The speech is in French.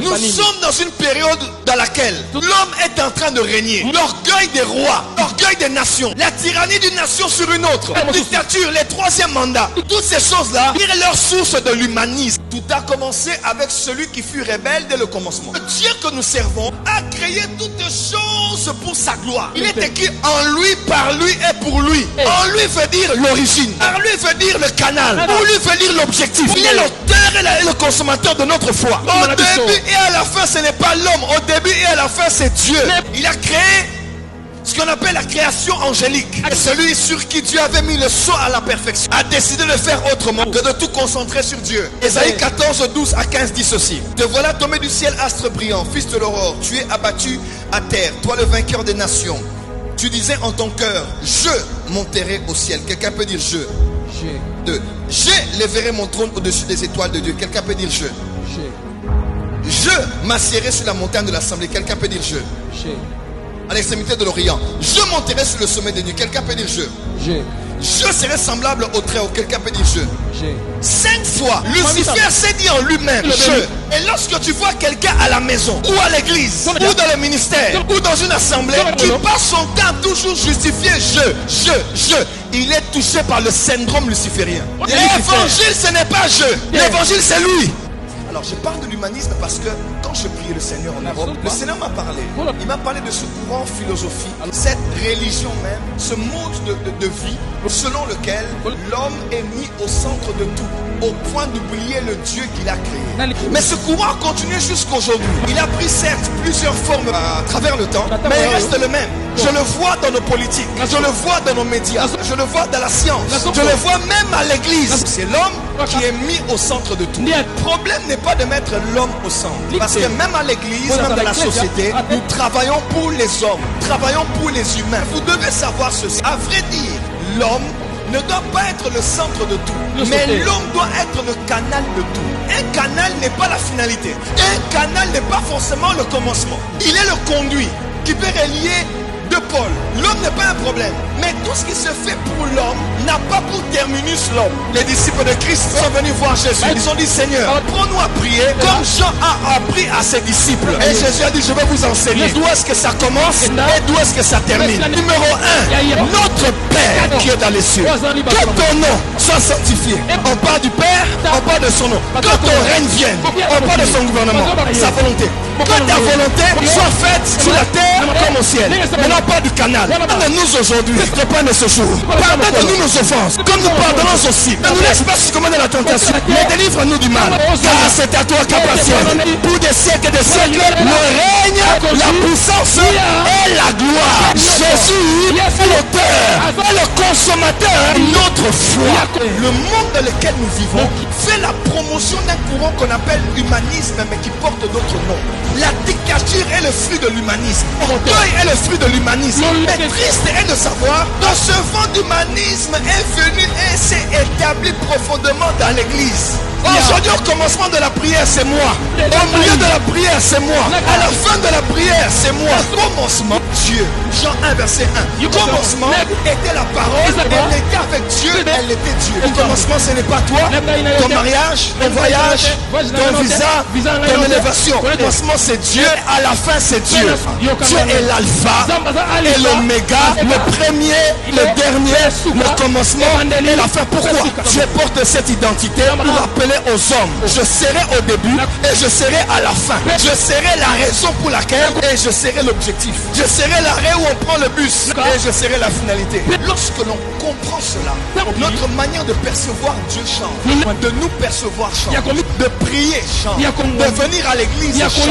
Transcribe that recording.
Nous sommes dans une période dans laquelle l'homme est en train de régner. L'orgueil des rois, l'orgueil des nations, la tyrannie d'une nation sur une autre, la dictature, les troisièmes mandats. Toutes ces choses-là tirent leur source de l'humanisme. Tout a commencé avec celui qui fut rebelle dès le commencement. Le Dieu que nous servons a créé toutes choses pour sa gloire. Il est écrit en lui, par lui et pour lui. En lui veut dire l'origine. Par lui veut dire le canal. Pour lui veut dire l'objectif. Il est l'auteur et le consommateur de notre foi. Au début et à la fin, ce n'est pas l'homme. Au début et à la fin, c'est Dieu. Il a créé ce qu'on appelle la création angélique. Et celui sur qui Dieu avait mis le sceau à la perfection a décidé de faire autrement que de tout concentrer sur Dieu. Ésaïe 14, 12 à 15 dit ceci. Te voilà tombé du ciel, astre brillant, fils de l'aurore. Tu es abattu à terre, toi le vainqueur des nations. Tu disais en ton cœur, je monterai au ciel. Quelqu'un peut dire je. J'élèverai mon trône au-dessus des étoiles de Dieu. Quelqu'un peut dire je. Je m'assiérai sur la montagne de l'assemblée. Quelqu'un peut dire je. À l'extrémité de l'Orient. Je monterai sur le sommet des nues. Quelqu'un peut dire je. Je serai semblable au Très-Haut. Quelqu'un peut dire je. 5 fois, Lucifer s'est dit en lui-même je. Et lorsque tu vois quelqu'un à la maison, ou à l'église, ou dans le ministère, ou dans une assemblée, qui passe son temps toujours justifié je, il est touché par le syndrome luciférien. L'évangile, ce n'est pas je. L'évangile, c'est lui. Alors je parle de l'humanisme parce que quand je priais le Seigneur en Europe, le Seigneur m'a parlé. Il m'a parlé de ce courant philosophique, cette religion même, ce mode de vie selon lequel l'homme est mis au centre de tout, au point d'oublier le Dieu qu'il a créé. Mais ce courant a continué jusqu'aujourd'hui. Il a pris certes plusieurs formes à travers le temps, mais il reste le même. Je le vois dans nos politiques, je le vois dans nos médias, je le vois dans la science, je le vois même à l'église. C'est l'homme qui est mis au centre de tout. Le problème n'est pas de mettre l'homme au centre. Parce que même à l'église, même dans la société, nous travaillons pour les hommes, travaillons pour les humains. Vous devez savoir ceci. À vrai dire, l'homme ne doit pas être le centre de tout, mais l'homme doit être le canal de tout. Un canal n'est pas la finalité. Un canal n'est pas forcément le commencement. Il est le conduit qui peut relier deux pôles. L'homme n'est pas un problème, mais tout ce qui se fait pour l'homme n'a pas pour terminus l'homme. Les disciples de Christ sont venus voir Jésus. Ils ont dit Seigneur, prends-nous à prier comme Jean a appris à ses disciples. Et Jésus a dit je vais vous enseigner d'où est-ce que ça commence et d'où est-ce que ça termine. Numéro 1, notre Père qui est dans les cieux, que ton nom soit sanctifié. On parle du Père, on parle de son nom. Que ton règne vienne, on parle de son gouvernement, sa volonté. Que ta volonté soit faite sur la terre comme au ciel. On parle du canal. Pardonne-nous aujourd'hui, de ce jour. Pardonne-nous nos offenses, comme nous pardonnons aussi. Ne nous laisse pas succomber à la tentation, mais délivre-nous du mal. Car c'est à toi qu'appartiennent pour des siècles et des siècles le règne, la puissance et la gloire. Jésus est l'auteur, est le consommateur de notre foi. Le monde dans lequel nous vivons fait la promotion d'un courant qu'on appelle humanisme, mais qui porte d'autres noms. La dictature est le fruit de l'humanisme. L'orgueil est le fruit de l'humanisme. Mais triste est de savoir que ce vent d'humanisme est venu et s'est établi profondément dans l'église. Aujourd'hui, au commencement de la prière, c'est moi. Au milieu de la prière, c'est moi. À la fin de la prière, c'est moi. Commencement, Dieu. Jean 1, verset 1. Commencement était la parole. Elle était avec Dieu. Elle était Dieu. Au commencement, ce n'est pas toi. Ton mariage, ton voyage, ton visa, ton élévation. Au commencement, c'est Dieu. À la fin, c'est Dieu. Dieu est l'alpha et l'oméga, le premier, le dernier, le commencement et la fin. Pourquoi Dieu porte cette identité pour rappeler aux hommes, je serai au début et je serai à la fin. Je serai la raison pour laquelle et je serai l'objectif. Je serai l'arrêt où on prend le bus et je serai la finalité. Lorsque l'on comprend cela, notre manière de percevoir Dieu change, de nous percevoir change, de prier change, de venir à l'église change.